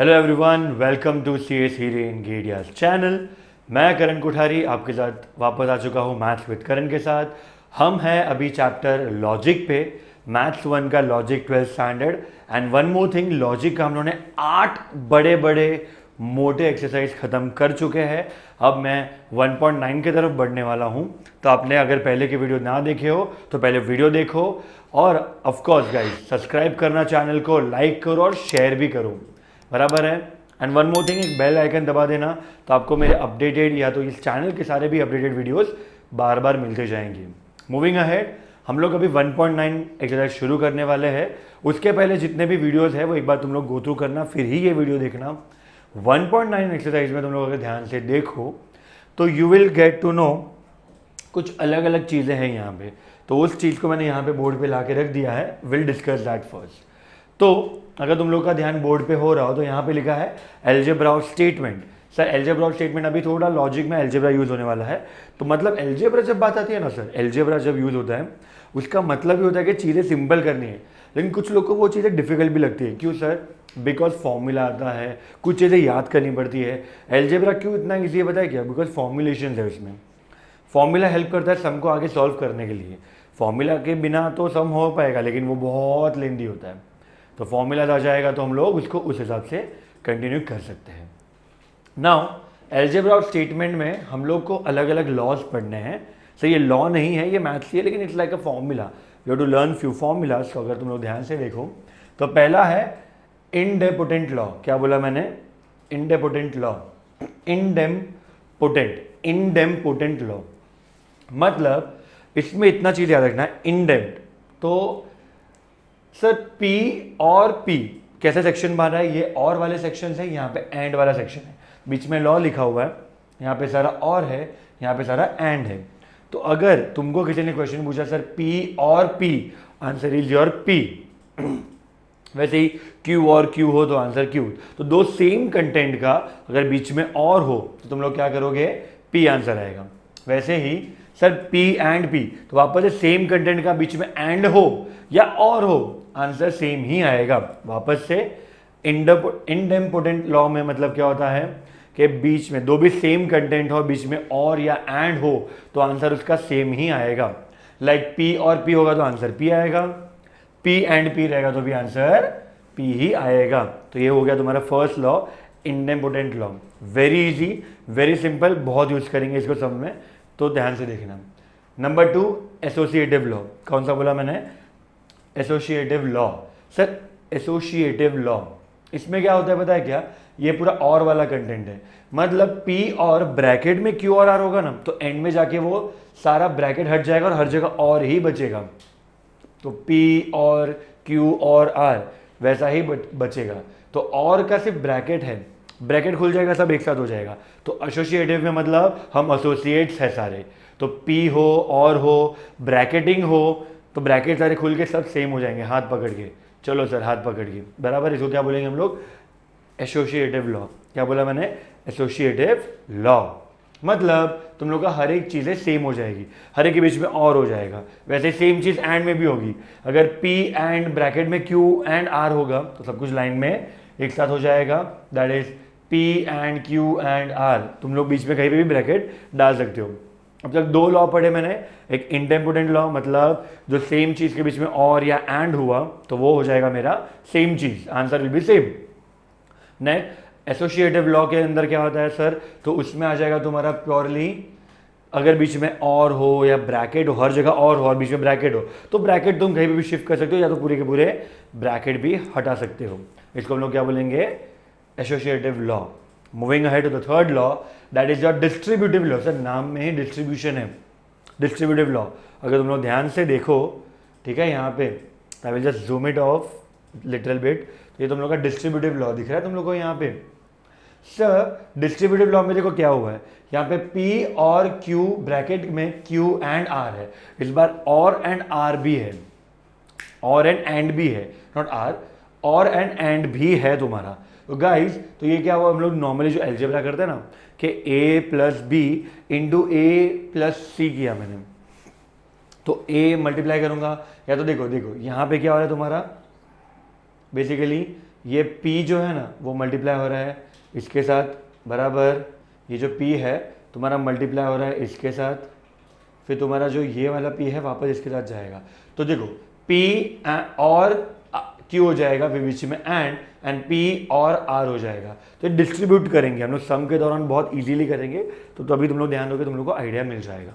Hello everyone, welcome to C S here in गेडियाज channel. मैं करण कोठारी आपके साथ वापस आ चुका हूँ मैथ्स विद करण के साथ। हम हैं अभी चैप्टर लॉजिक पे, मैथ्स 1 का logic 12th standard. And one more thing, logic का हम लोगों ने 8 बड़े बड़े मोटे एक्सरसाइज ख़त्म कर चुके हैं। अब मैं 1.9 की तरफ बढ़ने वाला हूँ। तो आपने अगर पहले के वीडियो ना देखे हो तो पहले वीडियो देखो, और ऑफ कोर्स गाइस सब्सक्राइब करना चैनल को, लाइक करो और शेयर भी करो, बराबर है। एंड वन मोर थिंग, एक बेल आइकन दबा देना तो आपको मेरे अपडेटेड या तो इस चैनल के सारे भी अपडेटेड वीडियोस बार बार मिलते जाएंगे। मूविंग अहेड, हम लोग अभी 1.9 एक्सरसाइज शुरू करने वाले हैं। उसके पहले जितने भी वीडियोस है वो एक बार तुम लोग गो थ्रू करना, फिर ही ये वीडियो देखना। 1.9 एक्सरसाइज में तुम लोग अगर ध्यान से देखो तो you will get to know कुछ अलग अलग चीज़ें हैं यहाँ पे। तो उस चीज़ को मैंने यहाँ पे बोर्ड पे ला के रख दिया है, विल डिस्कस दैट फर्स्ट। तो अगर तुम लोग का ध्यान बोर्ड पे हो रहा हो तो यहाँ पे लिखा है algebra of statement. Sir algebra of statement अभी थोड़ा लॉजिक में एल्जेब्रा यूज़ होने वाला है। तो मतलब एल्जेब्रा जब बात आती है ना सर, एल्जेब्रा जब यूज़ होता है उसका मतलब ही होता है कि चीज़ें सिंपल करनी है। लेकिन कुछ लोग को वो चीज़ें डिफिकल्ट भी लगती है। क्यों सर? बिकॉज फॉर्मूला आता है, कुछ चीज़ें याद करनी पड़ती है। एल्जेब्रा क्यों इतना ईजी है पता है क्या? बिकॉज फॉर्मुलेशन है उसमें। फॉर्मूला हेल्प करता है सम को आगे सॉल्व करने के लिए। फॉर्मूला के बिना तो सम हो पाएगा लेकिन वो बहुत लेंदी होता है। तो फॉर्मूला आ जाएगा तो हम लोग उसको उस हिसाब से कंटिन्यू कर सकते हैं। नाउ एल्जेब्रा ऑफ स्टेटमेंट में हम लोग को अलग अलग लॉज पढ़ने हैं। सो ये लॉ नहीं है, ये मैथ्स ही है, लेकिन it's like a formula. You have to learn few formulas. तो अगर तुम लोग ध्यान से देखो तो पहला है इंडेपोटेंट लॉ। क्या बोला मैंने? इंडेपोटेंट लॉ। इंडेमपोटेंट लॉ मतलब इसमें इतना चीज याद रखना है, इंडेम्प्ट। तो सर P और P कैसे सेक्शन बन रहा है? ये और वाले सेक्शन है, यहाँ पे एंड वाला सेक्शन है, बीच में लॉ लिखा हुआ है, यहाँ पे सारा और है, यहाँ पे सारा एंड है। तो अगर तुमको किसी ने क्वेश्चन पूछा सर P और P, answer is your P। वैसे ही Q और Q हो तो आंसर Q। तो दो सेम कंटेंट का अगर बीच में और हो तो तुम लोग क्या करोगे? P आंसर आएगा। वैसे ही सर P एंड P, तो वापस से सेम कंटेंट का बीच में एंड हो या और हो, आंसर सेम ही आएगा। वापस से इंडेम्पोटेंट लॉ में मतलब क्या होता है कि बीच में दो भी सेम कंटेंट हो, बीच में और या एंड हो तो आंसर उसका सेम ही आएगा। लाइक P और P होगा तो आंसर P आएगा, P एंड P रहेगा तो भी आंसर P ही आएगा। तो ये हो गया तुम्हारा first law, idempotent law. Very easy, very simple, बहुत यूज करेंगे इसको सब में, तो ध्यान से देखना। Number 2, associative law. कौन सा बोला मैंने? Associative law. Sir associative law इसमें क्या होता है पता है क्या? ये पूरा और वाला कंटेंट है। मतलब P और ब्रैकेट में Q और R होगा ना, तो एंड में जाके वो सारा ब्रैकेट हट जाएगा और हर जगह और ही बचेगा। तो P और Q और R वैसा ही बचेगा। तो और का सिर्फ ब्रैकेट है, ब्रैकेट खुल जाएगा, सब एक साथ हो जाएगा। तो एसोसिएटिव में मतलब हम एसोसिएट्स है सारे। तो P हो और हो, ब्रैकेटिंग हो, तो ब्रैकेट सारे खुल के सब सेम हो जाएंगे हाथ पकड़ के। चलो सर हाथ पकड़ के, बराबर। इसको क्या बोलेंगे हम लोग? Associative law. क्या बोला मैंने? एसोसिएटिव लॉ मतलब तुम लोग का हर एक चीज़ें सेम हो जाएगी, हर एक के बीच में और हो जाएगा। वैसे सेम चीज़ एंड में भी होगी। अगर P एंड ब्रैकेट में Q एंड R होगा तो सब कुछ लाइन में एक साथ हो जाएगा। That is P and Q and R। तुम लोग बीच में कहीं पे भी ब्रैकेट डाल सकते हो। अब तक दो लॉ पढ़े मैंने, एक इंडेम्पोटेंट लॉ मतलब जो सेम चीज़ के बीच में और या एंड हुआ तो वो हो जाएगा मेरा same cheese, answer will B same. Next associative law के अंदर क्या होता है सर? तो उसमें आ जाएगा तुम्हारा प्योरली अगर बीच में और हो या ब्रैकेट हो, हर जगह और हो और बीच में ब्रैकेट हो, तो ब्रैकेट तुम कहीं भी शिफ्ट कर सकते हो या तो पूरे के पूरे ब्रैकेट भी हटा सकते हो। इसको हम लोग क्या बोलेंगे? Associative law. Moving ahead to the third law, that is your distributive law. Sir नाम में ही डिस्ट्रीब्यूशन है, डिस्ट्रीब्यूटिव लॉ। अगर तुम लोग ध्यान से देखो, ठीक है, यहाँ पे I will just zoom it of little bit. तो ये तुम लोग का डिस्ट्रीब्यूटिव लॉ दिख रहा है तुम लोग को यहाँ पे। सर डिस्ट्रीब्यूटिव लॉ में देखो क्या हुआ है, यहाँ पे P और Q ब्रैकेट में Q एंड R है। इस बार और एंड R भी है, और एंड भी है, नॉट R, और एंड भी है तुम्हारा। तो गाइज तो ये क्या हुआ? हम लोग नॉर्मली जो एल्जेब्रा करते हैं ना कि A plus B into A plus C किया मैंने, तो A मल्टीप्लाई करूंगा या तो देखो यहाँ पे क्या हो रहा है तुम्हारा, बेसिकली ये P जो है ना वो मल्टीप्लाई हो रहा है इसके साथ, बराबर ये जो P है तुम्हारा मल्टीप्लाई हो रहा है इसके साथ, फिर तुम्हारा जो ये वाला P है वापस इसके साथ जाएगा। तो देखो P और Q हो जाएगा, फिर बीच में एंड P और R हो जाएगा। तो डिस्ट्रीब्यूट करेंगे हम लोग सम के दौरान, बहुत इजीली करेंगे, तो तभी तुम लोग ध्यान दोगे, तुम लोग को आइडिया मिल जाएगा।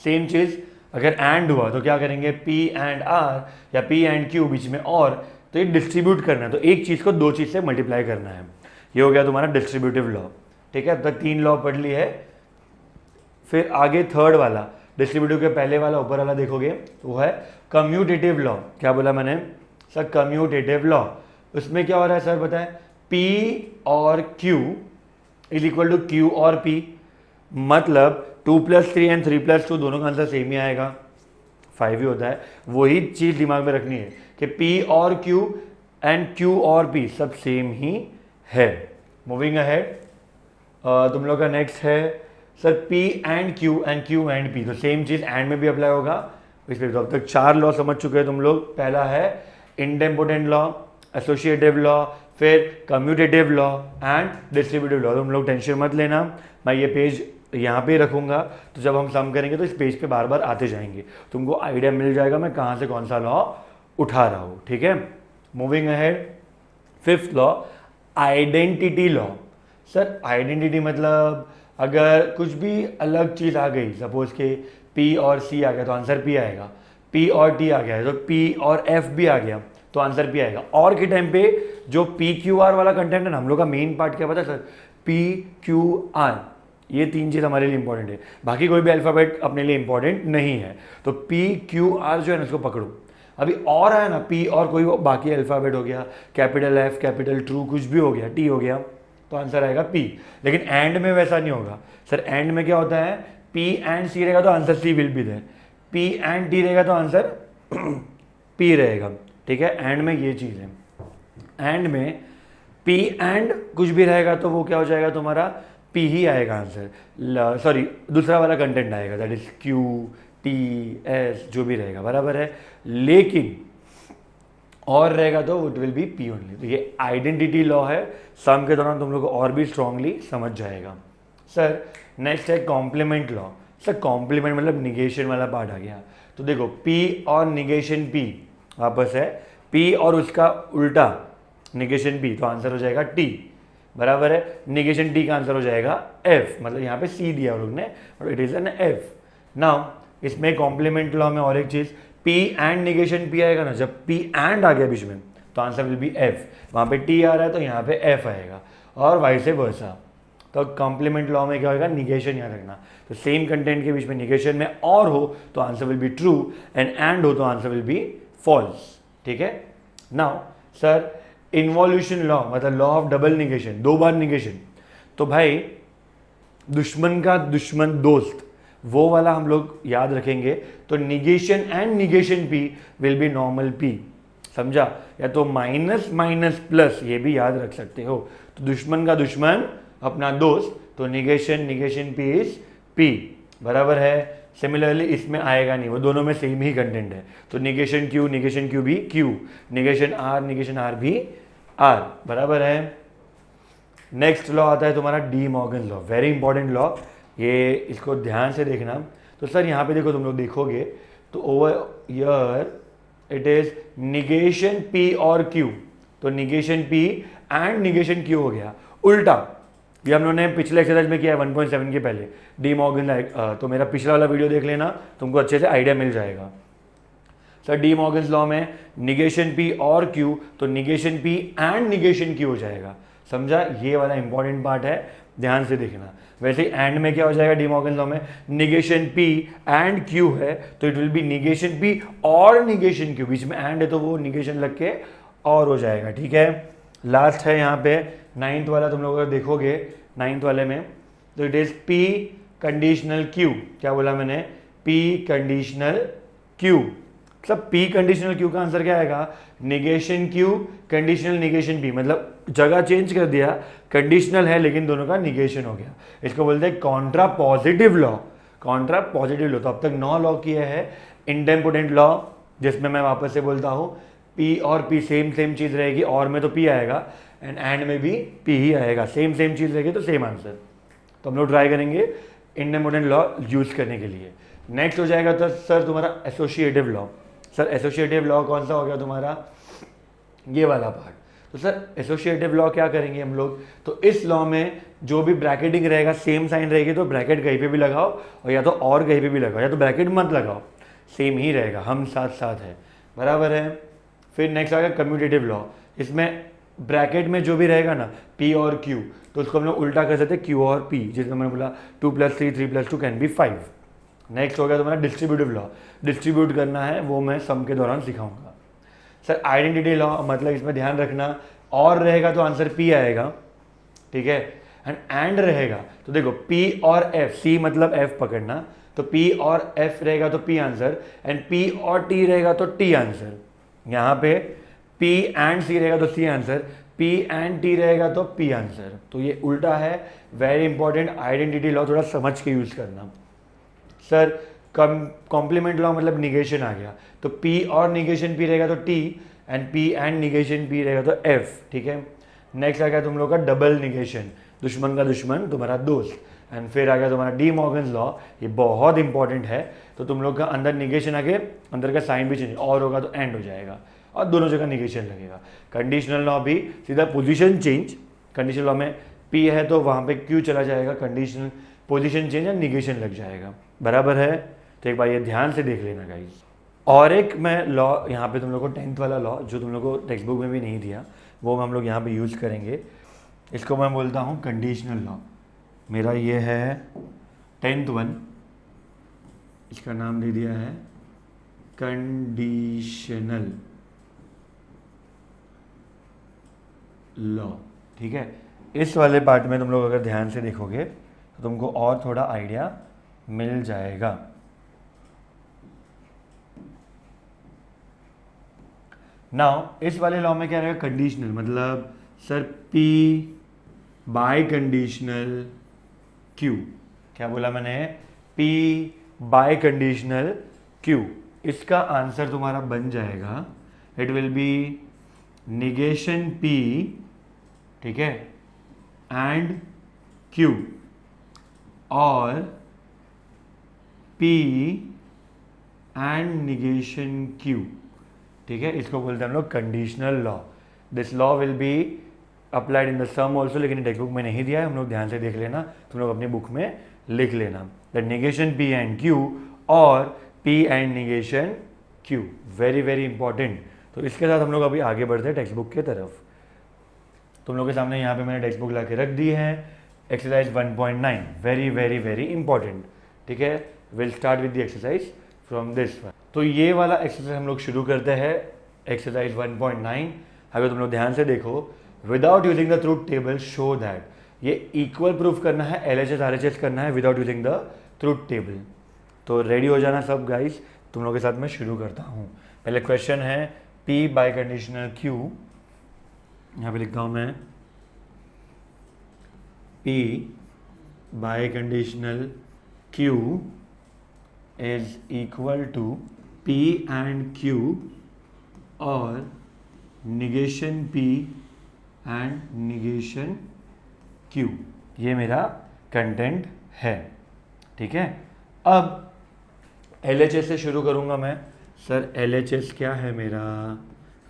सेम चीज़ अगर एंड हुआ तो क्या करेंगे, P एंड R या P एंड Q बीच में और, तो ये डिस्ट्रीब्यूट करना है, तो एक चीज़ को दो चीज़ से मल्टीप्लाई करना है। ये हो गया तुम्हारा डिस्ट्रीब्यूटिव लॉ, ठीक है। अब तक 3 लॉ पढ़ ली है। फिर आगे थर्ड वाला, डिस्ट्रीब्यूटिव के पहले वाला ऊपर वाला देखोगे तो वो है कम्यूटेटिव लॉ। क्या बोला मैंने सर, कम्यूटेटिव लॉ। उसमें क्या हो रहा है सर बताएं, P और Q is equal to Q और P, मतलब 2 + 3 एंड 3 + 2 दोनों का आंसर सेम ही आएगा, 5 ही होता है। वही चीज़ दिमाग में रखनी है कि P और Q एंड Q और P सब सेम ही है। मूविंग अहेड, तुम लोग का नेक्स्ट है sir P and Q and Q and P, तो सेम चीज़ एंड में भी अप्लाई होगा इसलिए। तो अब तक 4 लॉ समझ चुके हैं तुम लोग। पहला है इंडेम्पोटेंट लॉ, एसोसिएटिव लॉ, फिर commutative law and distributive law. तुम लोग टेंशन मत लेना, मैं ये पेज यहाँ पे रखूँगा, तो जब हम सम करेंगे तो इस पेज पे बार बार आते जाएंगे, तुमको आइडिया मिल जाएगा मैं कहाँ से कौन सा लॉ उठा रहा हूँ, ठीक है। Moving ahead, fifth law identity law. Sir identity मतलब अगर कुछ भी अलग चीज़ आ गई, सपोज के P और C आ गया तो आंसर P आएगा, P और T आ गया है तो P और F भी आ गया तो आंसर P आएगा। और के टाइम पे जो PQR वाला कंटेंट है ना, हम लोग का मेन पार्ट क्या पता है सर, PQR, ये 3 चीज़ हमारे लिए इंपॉर्टेंट है, बाकी कोई भी अल्फ़ाबेट अपने लिए इंपॉर्टेंट नहीं है। तो PQR जो है ना इसको पकड़ो। अभी और है ना P और कोई बाकी अल्फ़ाबेट हो गया, कैपिटल F, कैपिटल ट्रू, कुछ भी हो गया, T हो गया, तो आंसर आएगा P। लेकिन एंड में वैसा नहीं होगा सर। एंड में क्या होता है, P एंड C रहेगा तो answer C will be there, P and T रहेगा तो आंसर P रहेगा, ठीक है। एंड में ये चीज़ है, एंड में P एंड कुछ भी रहेगा तो वो क्या हो जाएगा तुम्हारा P ही आएगा आंसर, सॉरी दूसरा वाला कंटेंट आएगा, that is Q, T, S जो भी रहेगा, बराबर है। लेकिन और रहेगा तो it will be P only. तो ये आइडेंटिटी लॉ है, सम के दौरान तुम लोग को और भी स्ट्रांगली समझ जाएगा। सर नेक्स्ट है कॉम्प्लीमेंट लॉ। सर कॉम्प्लीमेंट मतलब निगेशन वाला पार्ट आ गया। तो देखो P और निगेशन P वापस है, P और उसका उल्टा निगेशन P, तो आंसर हो जाएगा T, बराबर है। निगेशन T का आंसर हो जाएगा F, मतलब यहाँ पे C दिया लोग ने और it is an F। Now इसमें कॉम्प्लीमेंट लॉ में और एक चीज़, P एंड निगेशन P आएगा ना, जब P एंड आ गया बीच में तो आंसर विल बी F, वहाँ पे T आ रहा है तो यहाँ पे F आएगा, और वाइस वर्सा। तो कॉम्प्लीमेंट लॉ में क्या होगा, निगेशन याद रखना। तो सेम कंटेंट के बीच में निगेशन में और हो तो answer will be true, and हो तो आंसर विल बी फॉल्स, ठीक है। नाउ सर इन्वॉल्यूशन लॉ मतलब law of double negation, 2 bar negation. तो भाई दुश्मन का दुश्मन दोस्त, वो वाला हम लोग याद रखेंगे। तो negation and negation P will B normal P, समझा। या तो माइनस माइनस प्लस ये भी याद रख सकते हो। तो दुश्मन का दुश्मन अपना दोस्त, तो negation negation P is P, बराबर है। सिमिलरली इसमें आएगा नहीं, वो दोनों में सेम ही कंटेंट है। तो निगेशन Q भी Q, निगेशन R भी R, बराबर है। नेक्स्ट लॉ आता है तुम्हारा De Morgan law, very important law, ये इसको ध्यान से देखना। तो सर यहाँ पे देखो, तुम लोग देखोगे तो over year it is negation P और Q, तो negation P and negation Q हो गया। उल्टा ये हम लोगों ने पिछले एक्सरसाइज में किया है 1.7 के पहले, डी मॉर्गन, तो मेरा पिछला वाला वीडियो देख लेना, तुमको अच्छे से आइडिया मिल जाएगा। सर डी मॉर्गन्स लॉ में निगेशन P और Q, तो negation P and negation Q हो जाएगा, समझा। ये वाला इंपॉर्टेंट पार्ट है, ध्यान से देखना। वैसे एंड में क्या हो जाएगा डी मॉर्गन लॉ में, निगेशन P एंड Q है तो it will be negation P और निगेशन Q, बीच में एंड है तो वो निगेशन लग के और हो जाएगा, ठीक है। लास्ट है यहाँ पे 9th वाला, तुम लोग अगर देखोगे 9th वाले में तो it is P conditional Q। क्या बोला मैंने, P कंडीशनल Q। मतलब P कंडीशनल Q का आंसर क्या आएगा, negation Q conditional negation P, मतलब जगह चेंज कर दिया, कंडीशनल है लेकिन दोनों का निगेशन हो गया। इसको बोलते हैं Contra positive law, Contra positive law. तो अब तक 9 लॉ किए हैं। इंडेम्पोटेंट लॉ, जिसमें मैं वापस से बोलता हूँ पी और पी सेम सेम चीज़ रहेगी, और में तो पी आएगा एंड में भी पी ही आएगा, सेम सेम चीज़ रहेगी तो सेम आंसर। तो हम लोग ट्राई करेंगे इंडेमोडेंट लॉ यूज़ करने के लिए। नेक्स्ट हो जाएगा तो सर तुम्हारा associative law. Sir associative law कौन सा हो गया तुम्हारा, ये वाला पार्ट। तो सर एसोसिएटिव लॉ क्या करेंगे हम लोग, तो इस लॉ में जो भी ब्रैकेटिंग रहेगा सेम साइन रहेगी तो ब्रैकेट कहीं पे भी लगाओ, और या तो और कहीं पे भी लगाओ, या तो ब्रैकेट मत लगाओ, सेम ही रहेगा, हम साथ साथ है, बराबर है। फिर नेक्स्ट आ गया कम्यूटेटिव लॉ। इसमें ब्रैकेट में जो भी रहेगा ना P और Q, तो उसको हम लोग उल्टा कर सकते हैं Q और P, जिसमें मैंने बोला 2 + 3 3 + 2 कैन बी 5। नेक्स्ट हो गया तुम्हारा डिस्ट्रीब्यूटिव लॉ। डिस्ट्रीब्यूट करना है वो मैं सम के दौरान सिखाऊंगा। सर आइडेंटिटी लॉ, मतलब इसमें ध्यान रखना और रहेगा तो आंसर P आएगा, ठीक है, एंड रहेगा तो देखो P और F, C मतलब F पकड़ना, तो P और F रहेगा तो P आंसर, एंड P और T रहेगा तो T आंसर। यहाँ पे P एंड C रहेगा तो C answer, P and T रहेगा तो P आंसर। तो ये उल्टा है, वेरी इंपॉर्टेंट, आइडेंटिटी लॉ थोड़ा समझ के यूज करना। सर कॉम्प्लीमेंट लॉ मतलब निगेशन आ गया, तो P और निगेशन P रहेगा तो T, and P and negation P रहेगा तो F, ठीक है। नेक्स्ट आ गया तुम लोग का डबल निगेशन, दुश्मन का दुश्मन तुम्हारा दोस्त, एंड फिर आ गया तुम्हारा डी मॉर्गन्स लॉ, ये बहुत इंपॉर्टेंट है। तो तुम लोग का अंदर निगेशन आगे अंदर का साइन भी चेंज और होगा तो एंड हो जाएगा, और दोनों जगह निगेशन लगेगा। कंडीशनल लॉ भी सीधा पोजीशन चेंज, कंडीशनल लॉ में P है तो वहाँ पे Q चला जाएगा, कंडीशनल पोजीशन चेंज या निगेशन लग जाएगा, बराबर है। तो एक बार ये ध्यान से देख लेना गाइस। और एक मैं लॉ यहाँ पे तुम लोग को 10th वाला लॉ जो तुम लोग को टेक्स्ट बुक में भी नहीं दिया, वो हम लोग यहाँ पे यूज़ करेंगे। इसको मैं बोलता हूँ कंडीशनल लॉ। मेरा ये है 10th वन, इसका नाम दे दिया है कंडीशनल लॉ, ठीक है। इस वाले पार्ट में तुम लोग अगर ध्यान से देखोगे तो तुमको और थोड़ा आइडिया मिल जाएगा। नाउ इस वाले लॉ में क्या रहेगा, कंडीशनल मतलब sir P biconditional Q, क्या बोला मैंने, P बाय कंडीशनल Q, इसका आंसर तुम्हारा बन जाएगा, it will be negation P, ठीक है, एंड Q, और P एंड निगेशन Q, ठीक है। इसको बोलते हैं हम लोग conditional law. This law will be applied in the sum also, लेकिन टेक्स्ट बुक में नहीं दिया है, हम लोग ध्यान से देख लेना, तुम लोग अपनी बुक में लिख लेना that negation P and Q और P and negation Q, very very important. तो इसके साथ हम लोग अभी आगे बढ़ते हैं टेक्स्ट बुक के तरफ। तुम लोग के सामने यहाँ पे मैंने टेक्स्ट बुक ला के रख दी है, exercise 1.9, very very very important, ठीक है। Will start with the exercise from this one. तो ये वाला एक्सरसाइज हम लोग शुरू करते हैं, एक्सरसाइज 1.9। अगर तुम लोग ध्यान से देखो, without using the truth table show that, ये इक्वल प्रूफ करना है, LHS RHS करना है without using the truth table. तो रेडी हो जाना सब गाइस, तुम लोग के साथ मैं शुरू करता हूँ। पहले क्वेश्चन है P बाय कंडीशनल Q, यहाँ पे लिखता हूँ मैं P biconditional Q is equal to P and Q और negation P and negation Q, ये मेरा कंटेंट है, ठीक है। अब LHS से शुरू करूंगा मैं। सर LHS क्या है मेरा,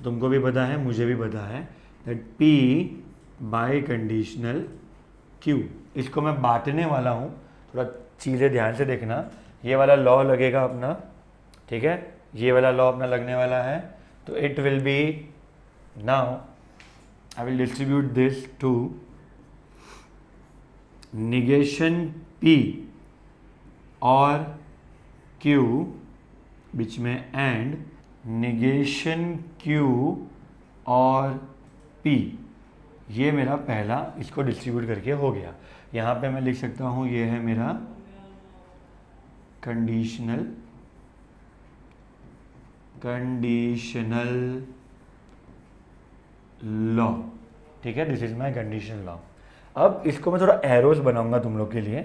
तुमको भी पता है मुझे भी पता है, that P biconditional Q, इसको मैं बांटने वाला हूँ, थोड़ा चीज़ें ध्यान से देखना। ये वाला लॉ लगेगा अपना, ठीक है, ये वाला लॉ अपना लगने वाला है, तो it will be, now I will distribute this to negation P और Q, बीच में एंड निगेशन Q और P, ये मेरा पहला, इसको डिस्ट्रीब्यूट करके हो गया। यहाँ पे मैं लिख सकता हूँ ये है मेरा कंडीशनल लॉ, ठीक है, this is my conditional law. अब इसको मैं थोड़ा एरोज बनाऊंगा तुम लोग के लिए,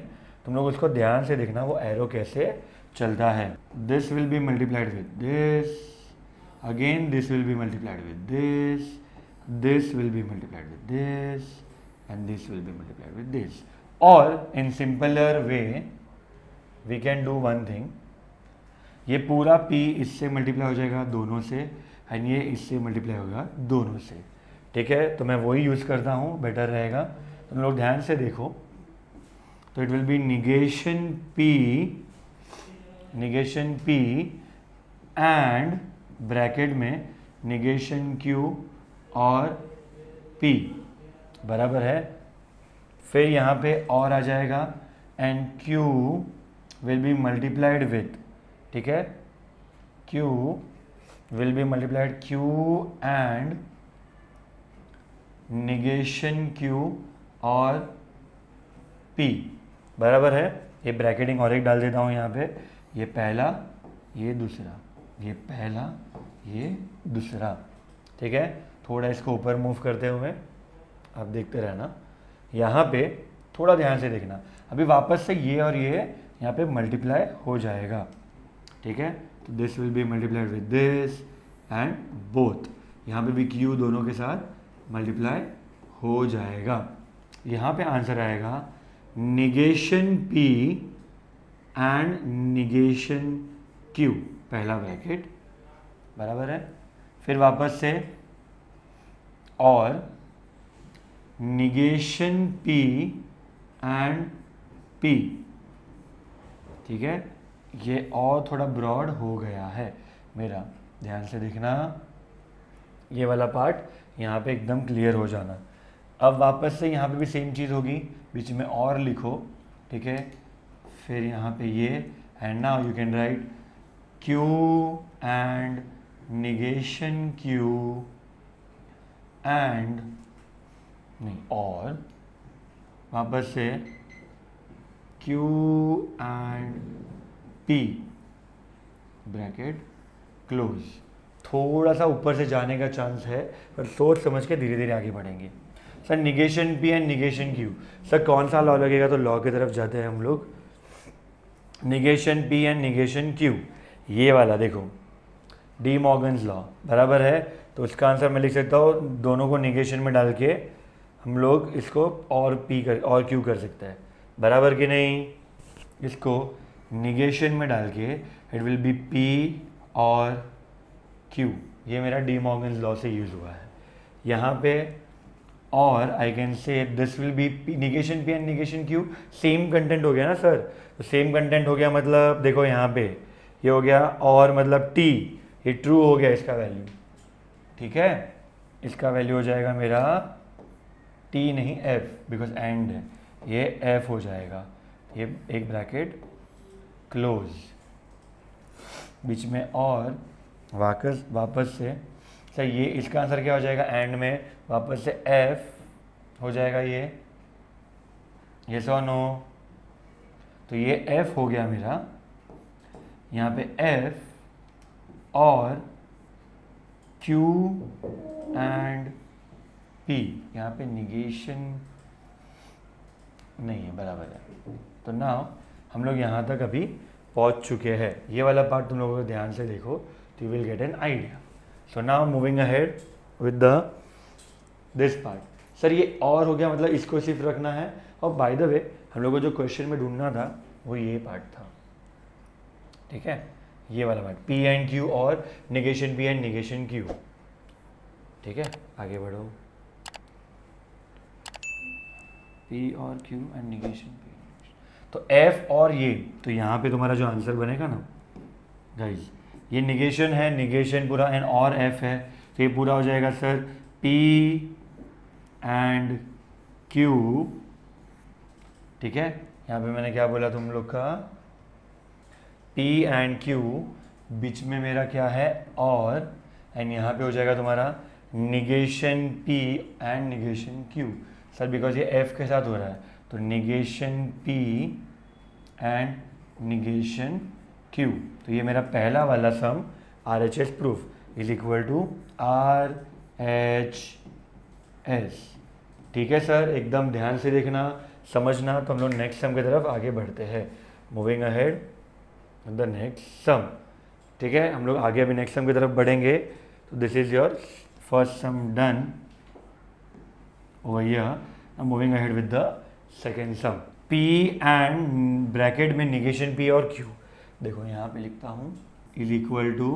तुम लोग उसको ध्यान से देखना वो एरो कैसे चलता है। This will be multiplied with this again this will be multiplied with this will be multiplied with this and this will be multiplied with this. और in simpler way we can do one thing, ये पूरा p इससे multiply हो जाएगा दोनों से and ये इससे मल्टीप्लाई होगा दोनों से. ठीक है, तो मैं वही यूज़ करता हूँ, बेटर रहेगा. तुम लोग ध्यान से देखो. तो it will be negation p and bracket में निगेशन q और p बराबर है. फिर यहाँ पे और आ जाएगा and q will be multiplied with, ठीक है, q will be multiplied q and negation q और p बराबर है. ये ब्रैकेटिंग और एक डाल देता हूँ यहाँ पे, ये पहला ये दूसरा, ये पहला ये दूसरा. ठीक है, थोड़ा इसको ऊपर मूव करते हुए आप देखते रहना. यहाँ पे थोड़ा ध्यान से देखना. अभी वापस से ये और ये यहाँ पे मल्टीप्लाई हो जाएगा. ठीक है, तो this will be multiplied with this and both. यहाँ पे भी q दोनों के साथ मल्टीप्लाई हो जाएगा. यहाँ पे आंसर आएगा negation p and negation q, पहला ब्रैकेट बराबर है. फिर वापस से और निगेशन p एंड p. ठीक है, ये और थोड़ा ब्रॉड हो गया है मेरा, ध्यान से देखना. ये वाला पार्ट यहाँ पे एकदम क्लियर हो जाना. अब वापस से यहाँ पे भी सेम चीज़ होगी, बीच में और लिखो. ठीक है, फिर यहाँ पे ये and now you can write q and negation q and नहीं, और वापस से q and p bracket close. थोड़ा सा ऊपर से जाने का चांस है, पर सोच समझ के धीरे धीरे आगे बढ़ेंगे. Sir negation p and negation q, sir कौन सा लॉ लगेगा? तो लॉ की तरफ जाते हैं हम लोग. Negation p and negation q, ये वाला देखो, डी मॉर्गन्स लॉ बराबर है. तो उसका आंसर मैं लिख सकता हूँ, दोनों को निगेशन में डाल के हम लोग इसको और p कर और q कर सकते हैं, बराबर कि नहीं. इसको निगेशन में डाल के इट विल बी p और q. ये मेरा डी मॉर्गन्स लॉ से यूज़ हुआ है यहाँ पे. और आई कैन से this will be negation p and negation q. Same content हो गया ना सर, तो सेम कंटेंट हो गया मतलब देखो यहाँ पे ये हो गया और मतलब t, ये ट्रू हो गया इसका वैल्यू. ठीक है, इसका वैल्यू हो जाएगा मेरा t नहीं f, बिकॉज एंड है, ये f हो जाएगा. ये एक ब्रैकेट क्लोज, बीच में और वापस से सर ये इसका आंसर क्या हो जाएगा? एंड में वापस से f हो जाएगा. ये सो नो, तो ये f हो गया मेरा यहाँ पे f और q एंड p. यहाँ पे निगेशन नहीं है, बराबर है. तो नाउ हम लोग यहाँ तक अभी पहुँच चुके हैं. ये वाला पार्ट तुम लोगों को ध्यान से देखो तो you will get an idea. So now moving ahead with the this part. Sir ये और हो गया, मतलब इसको सिर्फ रखना है. और बाय द वे हम लोग को जो क्वेश्चन में ढूंढना था वो ये पार्ट था. ठीक है, ये वाला पार्ट p एंड q और negation p and negation q. ठीक है, आगे बढ़ो. p और q एंड निगेशन p. तो f और ये, तो यहाँ पे तुम्हारा जो आंसर बनेगा ना गाइस, ये निगेशन है, निगेशन पूरा एंड और f है, तो ये पूरा हो जाएगा सर p एंड q. ठीक है, यहाँ पे मैंने क्या बोला तुम लोग का, p एंड q, बीच में मेरा क्या है और, एंड यहाँ पे हो जाएगा तुम्हारा negation p and negation q. Sir because ये f के साथ हो रहा है, तो negation p and negation q. तो ये मेरा पहला वाला sum RHS proof is equal to RHS. ठीक है सर, एकदम ध्यान से देखना, समझना. तो हम लोग नेक्स्ट सम की तरफ आगे बढ़ते हैं. मूविंग अहेड द नेक्स्ट सम. ठीक है, हम लोग आगे अभी नेक्स्ट सम की तरफ बढ़ेंगे। तो this is your first sum done over here. I am moving ahead with the second sum. P and bracket में निगेशन P और Q, देखो यहाँ पे लिखता हूँ is equal to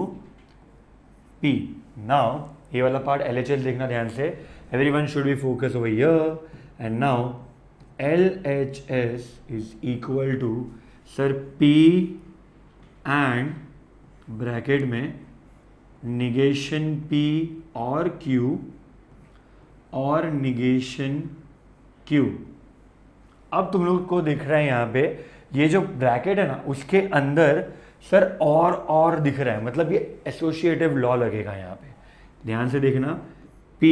P। Now ये वाला पार्ट LHS देखना ध्यान से, everyone should be focus over here. And now LHS is equal to sir P and bracket में निगेशन P और Q और निगेशन Q। अब तुम लोग को दिख रहा है यहाँ पे ये जो ब्रैकेट है ना उसके अंदर सर और दिख रहा है, मतलब ये एसोसिएटिव लॉ लगेगा यहाँ पे, ध्यान से देखना। P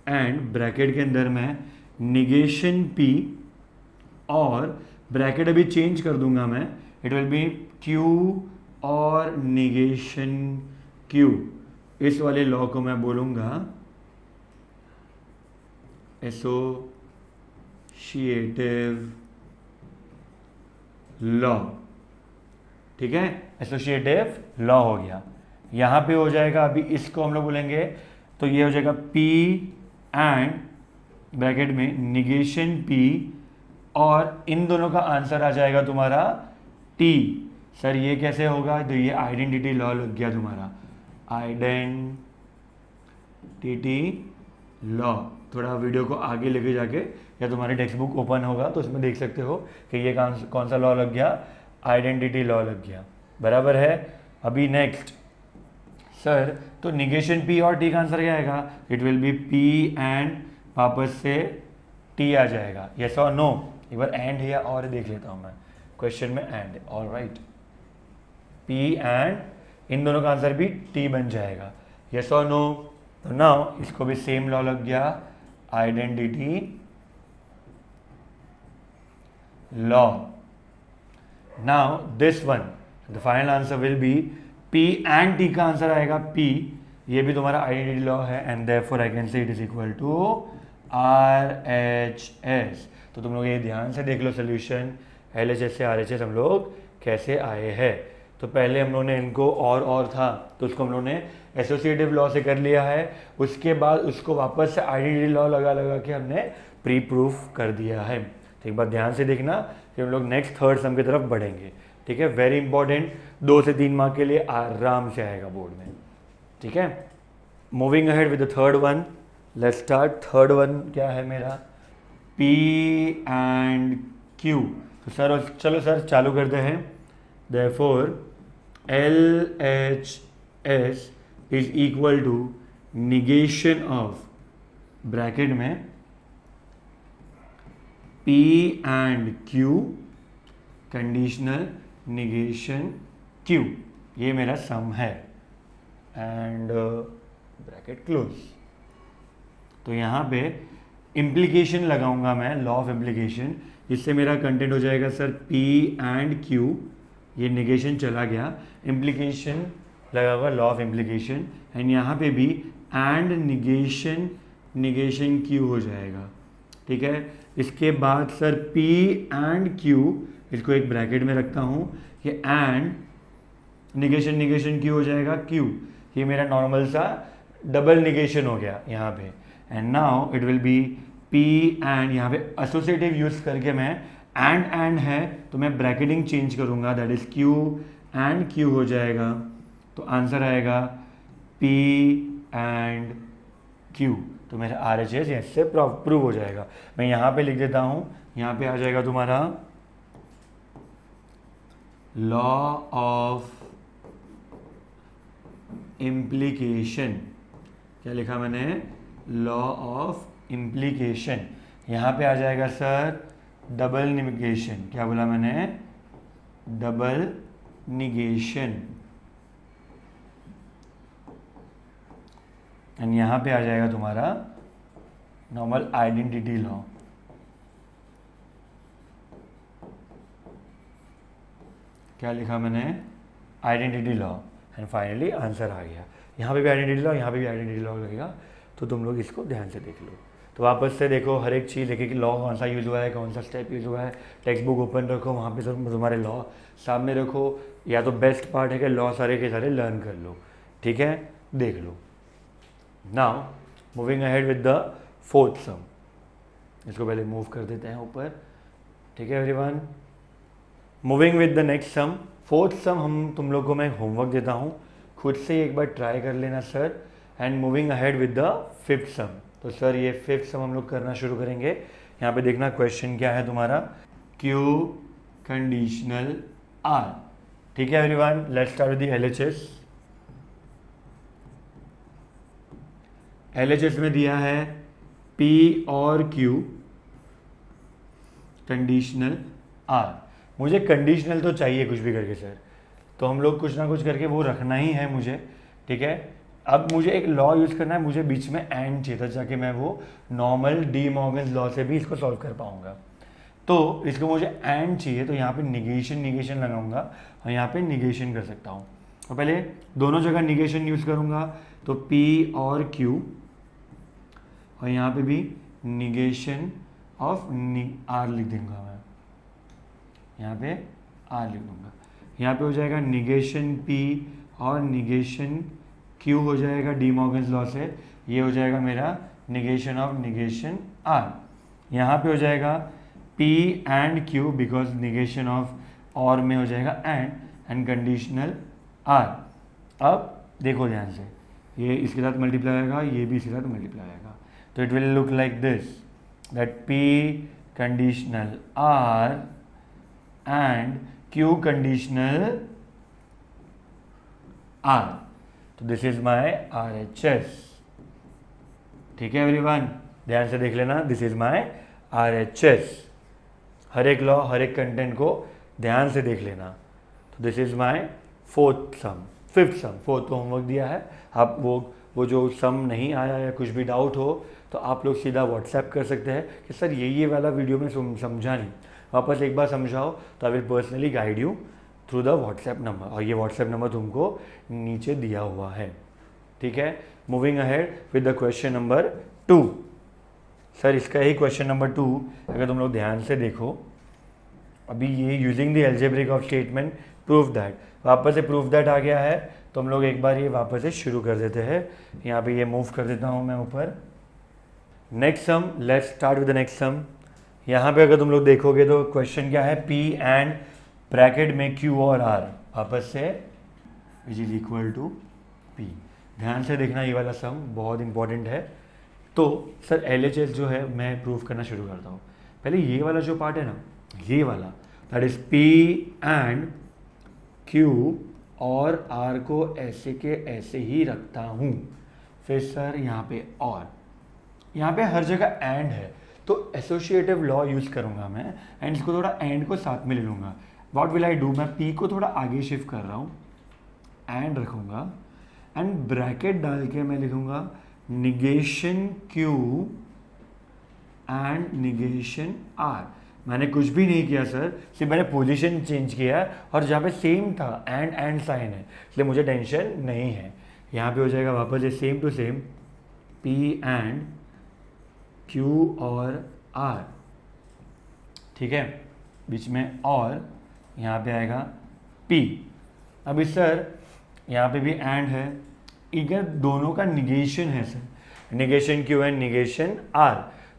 एंड ब्रैकेट के अंदर मैं निगेशन P और ब्रैकेट अभी चेंज कर दूंगा मैं, इट विल बी Q और निगेशन Q। इस वाले लॉ को मैं बोलूंगा एसोसिएटिव लॉ। ठीक है, एसोसिएटिव लॉ हो गया। यहां पे हो जाएगा, अभी इसको हम लोग बोलेंगे तो ये हो जाएगा P एंड ब्रैकेट में निगेशन P और इन दोनों का आंसर आ जाएगा तुम्हारा T। सर ये कैसे होगा, तो ये आइडेंटिटी लॉ लग गया तुम्हारा, आइडेंटिटी लॉ। थोड़ा वीडियो को आगे लेके जाके या तुम्हारी टेक्स्ट बुक ओपन होगा तो उसमें देख सकते हो कि ये कौन सा लॉ लग गया, आइडेंटिटी लॉ लग गया, बराबर है। अभी नेक्स्ट सर तो निगेशन P और T का आंसर क्या आएगा, it will be P and वापस से T आ जाएगा, यस और नो। एक बार एंड है या और देख लेता हूँ मैं, क्वेश्चन में and, all right. P and in दोनों का आंसर भी T बन जाएगा, यस और नो। तो नाउ इसको भी सेम लॉ लग गया, identity law. Now this one the final answer will be P and T का आंसर आएगा P, ये भी तुम्हारा आइडेंटिटी लॉ है, and therefore I can say it is equal to RHS। तो तुम लोग ये ध्यान से देख लो सोल्यूशन, LHS से RHS हम लोग कैसे आए हैं। तो पहले हम लोगों ने इनको और था तो उसको हम लोगों ने एसोसिएटिव लॉ से कर लिया है, उसके बाद उसको वापस से आइडेंटिटी लॉ लगा के हमने प्री प्रूफ कर दिया है। तो एक बार ध्यान से देखना कि हम लोग नेक्स्ट थर्ड सम की तरफ बढ़ेंगे, ठीक है, वेरी इंपॉर्टेंट, 2 से 3 मार्क के लिए आराम से आएगा बोर्ड में, ठीक है। Moving ahead with the third one, let's start. Third one क्या है मेरा, P एंड Q। तो सर चलो सर चालू करते हैं। Therefore LHS is equal to negation of bracket में P and Q conditional negation Q, ये मेरा सम है, एंड ब्रैकेट क्लोज। तो यहाँ पे इम्प्लीकेशन लगाऊंगा मैं, लॉ ऑफ इम्प्लीकेशन, इससे मेरा कंटेंट हो जाएगा सर P एंड Q, ये निगेशन चला गया, इम्प्लीकेशन लगा हुआ लॉ ऑफ इम्प्लीकेशन, एंड यहाँ पे भी एंड निगेशन Q हो जाएगा, ठीक है। इसके बाद सर P एंड Q, इसको एक ब्रैकेट में रखता हूँ, ये एंड निगेशन Q हो जाएगा Q, ये मेरा नॉर्मल सा डबल निगेशन हो गया यहाँ पे। And now it will be P and, यहाँ पे एसोसिएटिव यूज करके मैं एंड है तो मैं ब्रैकेटिंग चेंज करूँगा, that is Q and Q हो जाएगा। तो आंसर आएगा P एंड Q, तो मेरा RHS इससे प्रूव हो जाएगा। मैं यहाँ पे लिख देता हूँ, यहाँ पे आ जाएगा तुम्हारा लॉ ऑफ इम्प्लीकेशन। क्या लिखा मैंने, लॉ ऑफ इम्प्लीकेशन। यहाँ पे आ जाएगा सर डबल निगेशन, क्या बोला मैंने, डबल निगेशन। एंड यहाँ पे आ जाएगा तुम्हारा नॉर्मल आइडेंटिटी लॉ। क्या लिखा मैंने, identity law, and finally answer आ गया। यहाँ पे भी आइडेंटिटी लॉ, यहाँ पे भी आइडेंटिटी लॉ लगेगा, तो तुम लोग इसको ध्यान से देख लो। तो वापस से देखो हर एक चीज़ देखिए कि लॉ कौन सा यूज़ हुआ है, कौन सा स्टेप यूज़ हुआ है। टेक्स्ट बुक ओपन रखो, वहाँ पे तुम्हारे लॉ सामने रखो, या तो बेस्ट पार्ट है कि लॉ सारे के सारे लर्न कर लो, ठीक है, देख लो। Now moving ahead with the fourth sum, इसको पहले मूव कर देते हैं ऊपर, ठीक है everyone. Moving with the next sum, fourth sum हम तुम लोग को मैं होमवर्क देता हूँ, खुद से एक बार ट्राई कर लेना sir. And moving ahead with the fifth सम, तो सर ये फिफ्थ सम हम लोग करना शुरू करेंगे। यहाँ पे देखना क्वेश्चन क्या है तुम्हारा, क्यू कंडीशनल आर, ठीक है everyone. Let's start with the LHS. LHS में दिया है पी और क्यू कंडीशनल आर। मुझे कंडीशनल तो चाहिए कुछ भी करके सर, तो हम लोग कुछ ना कुछ करके वो रखना ही है मुझे, ठीक है। अब मुझे एक लॉ यूज़ करना है, मुझे बीच में एंड चाहिए था जाके मैं वो नॉर्मल डी मॉर्गन्स लॉ से भी इसको सॉल्व कर पाऊंगा। तो इसको मुझे एंड चाहिए, तो यहाँ पे निगेशन लगाऊंगा और यहाँ पे निगेशन कर सकता हूँ। तो पहले दोनों जगह निगेशन यूज़ करूँगा, तो P और Q, और यहाँ पे भी निगेशन ऑफ R लिख दूंगा मैं, यहाँ पे R लिख दूंगा। यहाँ पे हो जाएगा निगेशन P और निगेशन Q हो जाएगा डी मॉर्गन्स लॉ से, ये हो जाएगा मेरा निगेशन ऑफ निगेशन R। यहाँ पे हो जाएगा P and Q because negation of और में हो जाएगा एंड कंडीशनल R। अब देखो ध्यान से, ये इसके साथ मल्टीप्लाई आएगा, ये भी इसके साथ मल्टीप्लाई आएगा, तो it will look like this, that P conditional R and Q conditional R। तो दिस इज माई RHS, ठीक है एवरीवन, ध्यान से देख लेना, दिस इज माई RHS। हर एक लॉ हर एक कंटेंट को ध्यान से देख लेना। तो this is my fourth some, fifth some, fourth तो होमवर्क दिया है। आप वो जो सम नहीं आया या कुछ भी डाउट हो तो आप लोग सीधा व्हाट्सएप कर सकते हैं कि सर ये वाला वीडियो में समझा नहीं, वापस एक बार समझाओ, तो I will personally guide you through the WhatsApp number, और ये व्हाट्सएप नंबर तुमको नीचे दिया हुआ है, ठीक है। Moving ahead with the question number 2। Sir इसका ही क्वेश्चन नंबर 2 अगर तुम लोग ध्यान से देखो, अभी ये using the algebraic of statement proof that, वापस से प्रूफ दैट आ गया है, तो हम लोग एक बार ये वापस से शुरू कर देते हैं। यहाँ पे ये मूव कर देता हूँ मैं ऊपर। Next sum, let's start with the next सम। यहाँ पे अगर तुम लोग देखोगे तो क्वेश्चन क्या है, P एंड ब्रैकेट में Q और R, वापस से which is equal to P। ध्यान से देखना, ये वाला सम बहुत इंपॉर्टेंट है। तो सर LHS जो है मैं प्रूव करना शुरू करता हूँ। पहले ये वाला जो पार्ट है ना, ये वाला, that is P and Q और R को ऐसे के ऐसे ही रखता हूँ। फिर सर यहाँ पे और, यहाँ पे हर जगह एंड है, तो एसोसिएटिव लॉ यूज़ करूँगा मैं, एंड इसको थोड़ा एंड को साथ में ले लूँगा। व्हाट विल आई डू, मैं P को थोड़ा आगे शिफ्ट कर रहा हूँ, एंड रखूँगा, एंड ब्रैकेट डाल के मैं लिखूँगा negation Q and negation R। मैंने कुछ भी नहीं किया सर, सिर्फ मैंने पोजीशन चेंज किया और जहाँ पे सेम था एंड साइन है, इसलिए मुझे टेंशन नहीं है। यहाँ पे हो जाएगा वापस ये same to same P and Q और R, ठीक है, बीच में और, यहाँ पे आएगा P। अभी सर यहाँ पे भी एंड है, इधर दोनों का निगेशन है sir, negation Q and negation R।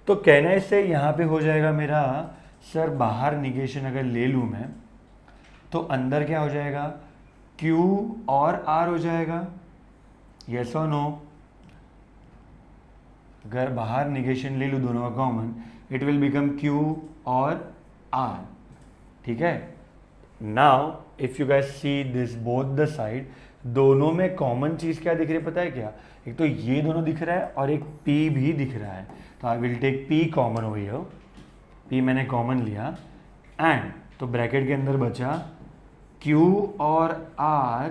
तो कहना इससे यहाँ पे हो जाएगा मेरा सर, बाहर निगेशन अगर ले लूँ मैं तो अंदर क्या हो जाएगा, Q और R हो जाएगा, यस और नो। अगर बाहर निगेशन ले लूँ दोनों का common, it will become Q और R, ठीक है। Now if you guys see this both the side, दोनों में कॉमन चीज़ क्या दिख रही है पता है क्या, एक तो ये दोनों दिख रहा है और एक P भी दिख रहा है, तो I will take P common हो गया, P मैंने कॉमन लिया, एंड तो ब्रैकेट के अंदर बचा Q और R,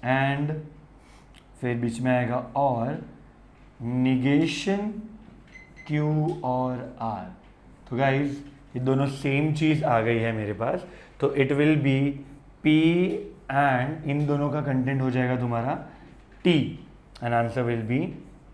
एंड फिर बीच में आएगा और निगेशन Q और R। तो गाइज ये दोनों सेम चीज़ आ गई है मेरे पास, तो it will be P and in दोनों का कंटेंट हो जाएगा तुम्हारा T, and answer will be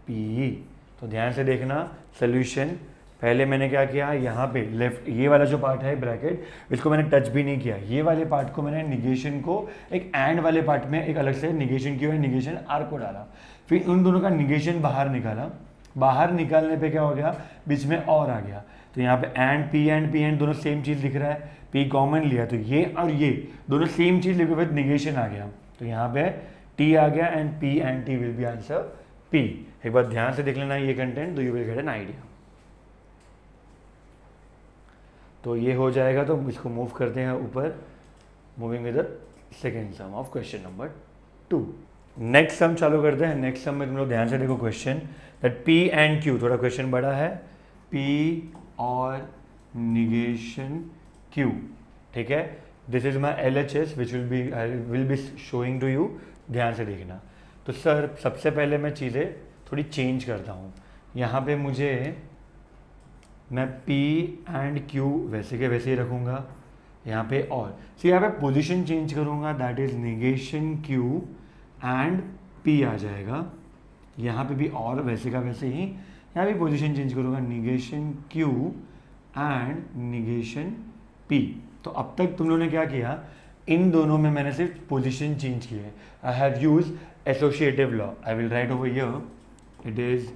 P। तो ध्यान से देखना सोल्यूशन। पहले मैंने क्या किया, यहाँ पे लेफ्ट ये वाला जो पार्ट है ब्रैकेट, इसको मैंने टच भी नहीं किया। ये वाले पार्ट को मैंने निगेशन को एक एंड वाले पार्ट में एक अलग से निगेशन किया है, निगेशन आर को डाला, फिर उन दोनों का निगेशन बाहर निकाला। बाहर निकालने पे क्या हो गया, बीच में और आ गया। तो यहाँ पे एंड पी एंड दोनों सेम चीज़ लिख रहा है, पी कॉमन लिया तो ये और ये दोनों सेम चीज़ लिखे हुए, निगेशन आ गया। तो यहाँ पे टी आ गया and P and T will be answer P. एक बार ध्यान से देख लेना ये कंटेंट, तो you will get an idea. तो ये हो जाएगा, तो इसको मूव करते हैं ऊपर, moving with the second sum of question number 2। Next sum चालू करते हैं। नेक्स्ट सम में तुम लोग ध्यान से देखो question, that P and Q, थोड़ा क्वेश्चन बड़ा है, पी और निगेशन क्यू, ठीक है। This is my LHS which will be showing to you, ध्यान से देखना। तो सर सबसे पहले मैं चीज़ें थोड़ी चेंज करता हूँ। यहाँ पे मैं P एंड Q वैसे के वैसे ही रखूँगा यहाँ पे, और यहाँ पे पोजीशन चेंज करूँगा, that is negation Q and P आ जाएगा। यहाँ पे भी और वैसे का वैसे ही, यहाँ भी पोजीशन चेंज करूँगा, negation Q and negation P। तो अब तक तुम लोगों ने क्या किया, इन दोनों में मैंने सिर्फ पोजीशन चेंज की है। I have use associative law, I will write over here, it is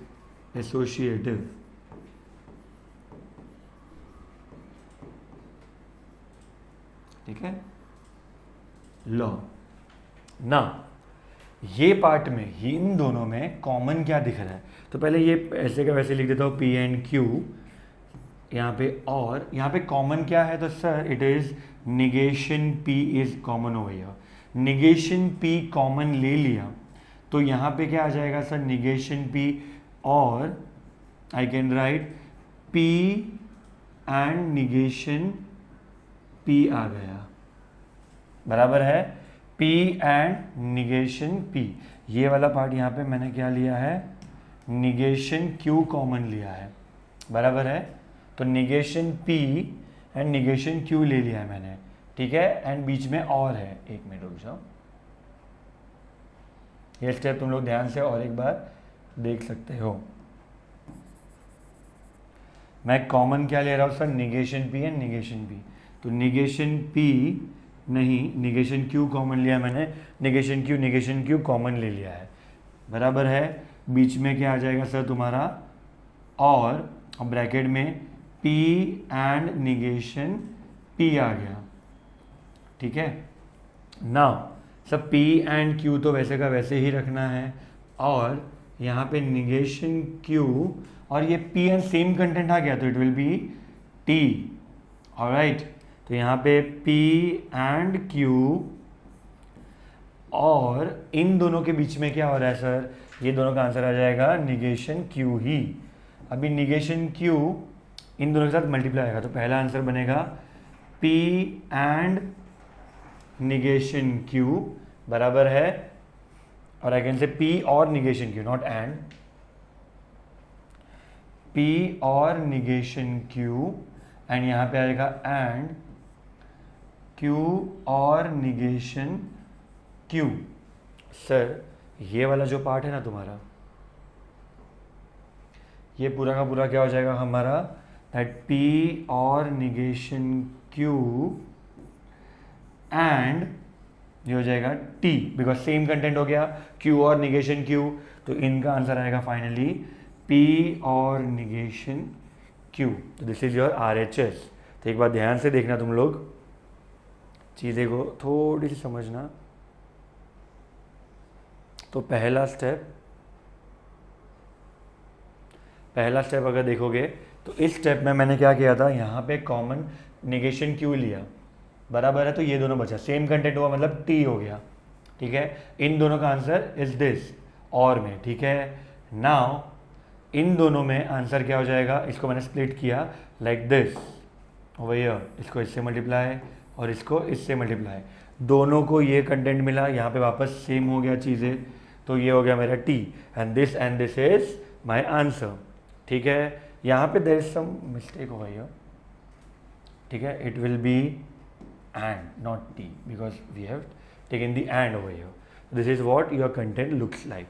associative, ठीक है, लॉ ना। ये पार्ट में ही इन दोनों में कॉमन क्या दिख रहा है, तो पहले ये ऐसे का वैसे लिख देता हूँ, पी एंड क्यू यहाँ पे, और यहाँ पे कॉमन क्या है, तो sir it is negation P is common हो गया। निगेशन पी कॉमन ले लिया तो यहाँ पे क्या आ जाएगा सर, निगेशन पी, और I can write P and negation P आ गया, बराबर है, P एंड निगेशन P। ये वाला पार्ट यहाँ पे मैंने क्या लिया है, निगेशन Q कॉमन लिया है, बराबर है। तो negation P and negation Q ले लिया है मैंने, ठीक है, एंड बीच में और है, एक मिनट रुक जाओ, ये स्टेप तुम लोग ध्यान से और एक बार देख सकते हो। मैं कॉमन क्या ले रहा हूँ sir, negation P and negation P। तो निगेशन P नहीं, निगेशन Q कॉमन लिया मैंने, निगेशन Q कॉमन ले लिया है, बराबर है। बीच में क्या आ जाएगा सर तुम्हारा, और ब्रैकेट में P एंड निगेशन P आ गया, ठीक है। नाउ सब P एंड Q तो वैसे का वैसे ही रखना है, और यहाँ पे निगेशन Q और ये P एंड सेम कंटेंट आ गया, तो it will B T, alright. तो यहाँ पे P एंड Q, और इन दोनों के बीच में क्या हो रहा है सर, ये दोनों का आंसर आ जाएगा निगेशन Q ही। अभी निगेशन Q इन दोनों के साथ मल्टीप्लाई आएगा, तो पहला आंसर बनेगा P एंड निगेशन Q, बराबर है, और आई कैन से P और negation Q, not and, P और निगेशन Q, एंड यहाँ पे आएगा एंड Q और निगेशन Q। सर ये वाला जो पार्ट है ना तुम्हारा, ये पूरा का पूरा क्या हो जाएगा हमारा, दैट P और निगेशन Q एंड ये हो जाएगा T, बिकॉज सेम कंटेंट हो गया, Q और निगेशन Q, तो इनका आंसर आएगा फाइनली P और निगेशन Q। तो दिस इज योर RHS। तो एक बार ध्यान से देखना तुम लोग, चीज़ें को थोड़ी सी समझना। तो पहला स्टेप अगर देखोगे तो इस स्टेप में मैंने क्या किया था, यहाँ पे कॉमन निगेशन Q लिया, बराबर है, तो ये दोनों बचा, सेम कंटेंट हुआ मतलब T हो गया, ठीक है। इन दोनों का आंसर इज दिस, और में, ठीक है। नाउ इन दोनों में आंसर क्या हो जाएगा, इसको मैंने स्प्लिट किया लाइक दिस ओवर हियर, इसको इससे मल्टीप्लाई और इसको इससे मल्टीप्लाई, दोनों को ये कंटेंट मिला, यहाँ पे वापस सेम हो गया चीज़ें, तो ये हो गया मेरा T and this is my answer, ठीक है। यहाँ पे there is some mistake over here, ठीक है, it will be and not T because we have taken the and over here. This is what your content looks like,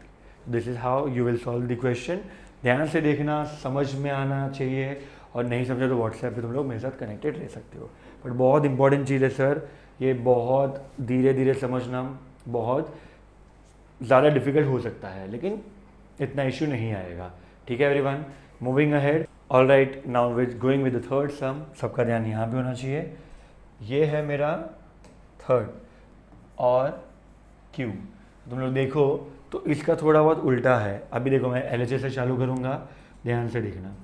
this is how you will solve the question ध्यान से देखना, समझ में आना चाहिए, और नहीं समझे तो व्हाट्सएप पे तुम लोग मेरे साथ कनेक्टेड रह सकते हो। बट बहुत इंपॉर्टेंट चीज़ है सर, ये बहुत धीरे धीरे समझना बहुत ज़्यादा डिफिकल्ट हो सकता है, लेकिन इतना इश्यू नहीं आएगा। ठीक है everyone, moving ahead. All right, now with going with the third सम। सबका ध्यान यहाँ पे होना चाहिए। ये है मेरा थर्ड और क्यू। तुम लोग देखो तो इसका थोड़ा बहुत उल्टा है। अभी देखो मैं LHS से चालू करूँगा, ध्यान से देखना।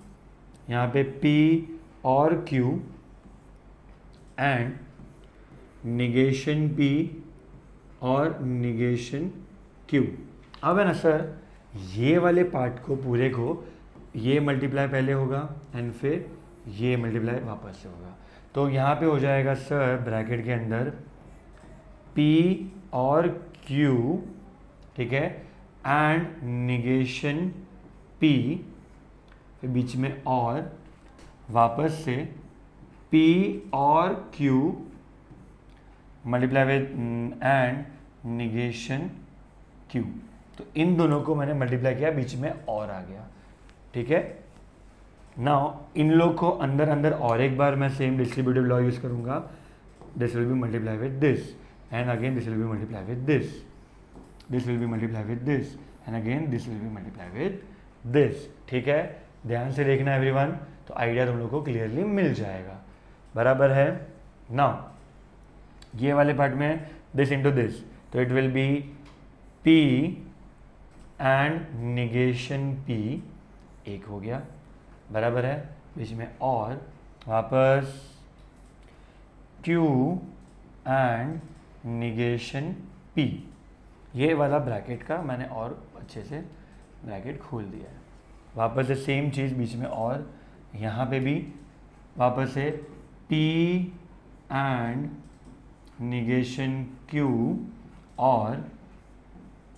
यहाँ पे P और Q एंड निगेशन P और निगेशन Q। अब है ना सर, ये वाले पार्ट को पूरे को ये मल्टीप्लाई पहले होगा एंड फिर ये मल्टीप्लाई वापस से होगा। तो यहाँ पे हो जाएगा सर ब्रैकेट के अंदर P और Q, ठीक है, एंड निगेशन P, फिर बीच में और वापस से P और Q multiply with and negation Q। तो इन दोनों को मैंने मल्टीप्लाई किया, बीच में और आ गया। ठीक है, नाउ इन लोग को अंदर अंदर और एक बार मैं सेम डिस्ट्रीब्यूटिव लॉ यूज करूंगा। This will B multiply with this and again this will B multiply with this, this will B multiply with this and again this will B multiply with this. ठीक है, ध्यान से देखना everyone, तो idea तुम लोग को क्लियरली मिल जाएगा। बराबर है। नाउ ये वाले पार्ट में दिस इंटू दिस, तो it will be P and negation P, एक हो गया। बराबर है, बीच में और वापस Q एंड निगेशन P। ये वाला ब्रैकेट का मैंने और अच्छे से ब्रैकेट खोल दिया है। वापस से सेम चीज़, बीच में और, यहाँ पे भी वापस से P एंड निगेशन Q और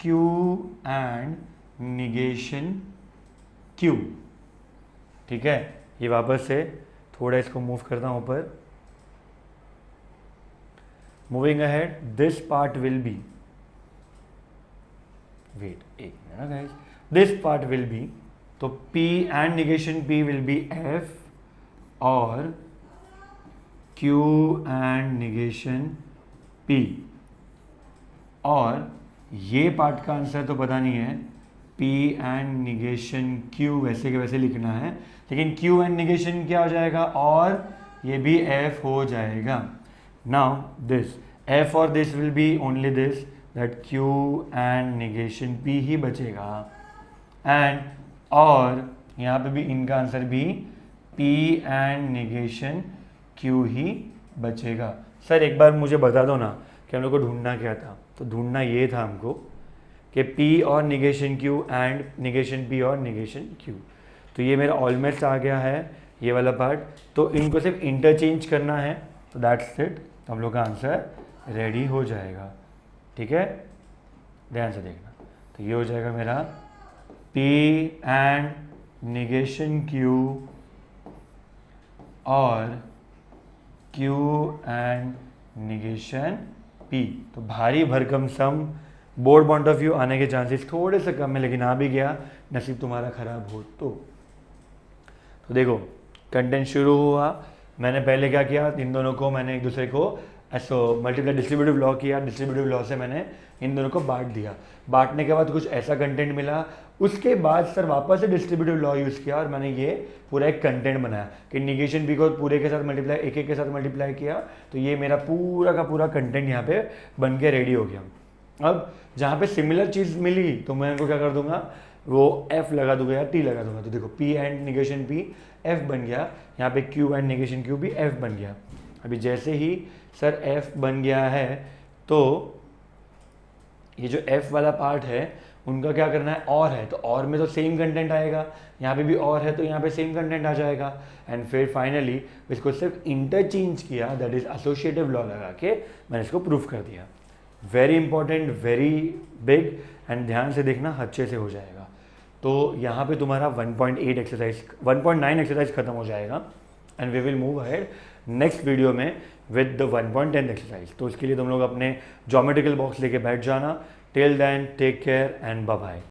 Q एंड निगेशन Q। ठीक है, ये वापस से थोड़ा इसको मूव करता हूँ ऊपर। Moving ahead, this part will be, wait एक minute guys, this part will be, तो P and negation P will be F और Q एंड निगेशन P। और ये पार्ट का आंसर तो पता नहीं है, P एंड निगेशन Q वैसे के वैसे लिखना है, लेकिन Q एंड निगेशन क्या हो जाएगा, और ये भी F हो जाएगा। नाउ दिस F और this will B only this, that Q and negation P ही बचेगा, एंड और यहाँ पे भी इनका आंसर भी P एंड निगेशन Q ही बचेगा। सर एक बार मुझे बता दो ना कि हम लोग को ढूंढना क्या था। तो ढूंढना ये था हमको कि P और negation Q and negation P और निगेशन Q। तो ये मेरा ऑलमोस्ट आ गया है ये वाला पार्ट, तो इनको सिर्फ इंटरचेंज करना है, तो दैट्स इट, हम लोग का आंसर रेडी हो जाएगा। ठीक है, ध्यान से देखना। तो ये हो जाएगा मेरा P एंड निगेशन Q और Q एंड निगेशन P। तो भारी भरकम सम, बोर्ड पॉइंट ऑफ व्यू आने के चांसेस थोड़े से कम है, लेकिन आ भी गया, नसीब तुम्हारा खराब हो तो देखो कंटेंट शुरू हुआ। मैंने पहले क्या किया, इन दोनों को मैंने एक दूसरे को ऐसा मल्टीप्लाई डिस्ट्रीब्यूटिव लॉ किया, डिस्ट्रीब्यूटिव लॉ से मैंने इन दोनों को बांट दिया। बांटने के बाद कुछ ऐसा कंटेंट मिला, उसके बाद सर वापस से डिस्ट्रीब्यूटिव लॉ यूज़ किया और मैंने ये पूरा एक कंटेंट बनाया कि निगेशन भी को पूरे के साथ मल्टीप्लाई, एक एक के साथ मल्टीप्लाई किया, तो ये मेरा पूरा का पूरा कंटेंट यहाँ पे बन के रेडी हो गया। अब जहाँ पे सिमिलर चीज़ मिली तो मैं इनको क्या कर दूंगा, वो F लगा दूंगा या T लगा दूंगा। तो देखो P and negation P F बन गया, यहाँ पे Q एंड निगेशन Q भी F बन गया। अभी जैसे ही सर F बन गया है, तो ये जो F वाला पार्ट है उनका क्या करना है, और है, तो और में तो सेम कंटेंट आएगा, यहाँ पे भी और है तो यहाँ पे सेम कंटेंट आ जाएगा। एंड फिर फाइनली इसको सिर्फ इंटरचेंज किया, दैट इज एसोसिएटिव लॉ लगा के मैंने इसको प्रूफ कर दिया। Very important, very big, and ध्यान से देखना, अच्छे से हो जाएगा। तो यहाँ पे तुम्हारा 1.9 एक्सरसाइज खत्म हो जाएगा and we will move ahead next video में विद द 1.10 एक्सरसाइज। तो इसके लिए तुम लोग अपने ज्योमेट्रिकल बॉक्स लेके बैठ जाना। Till then take care and bye bye.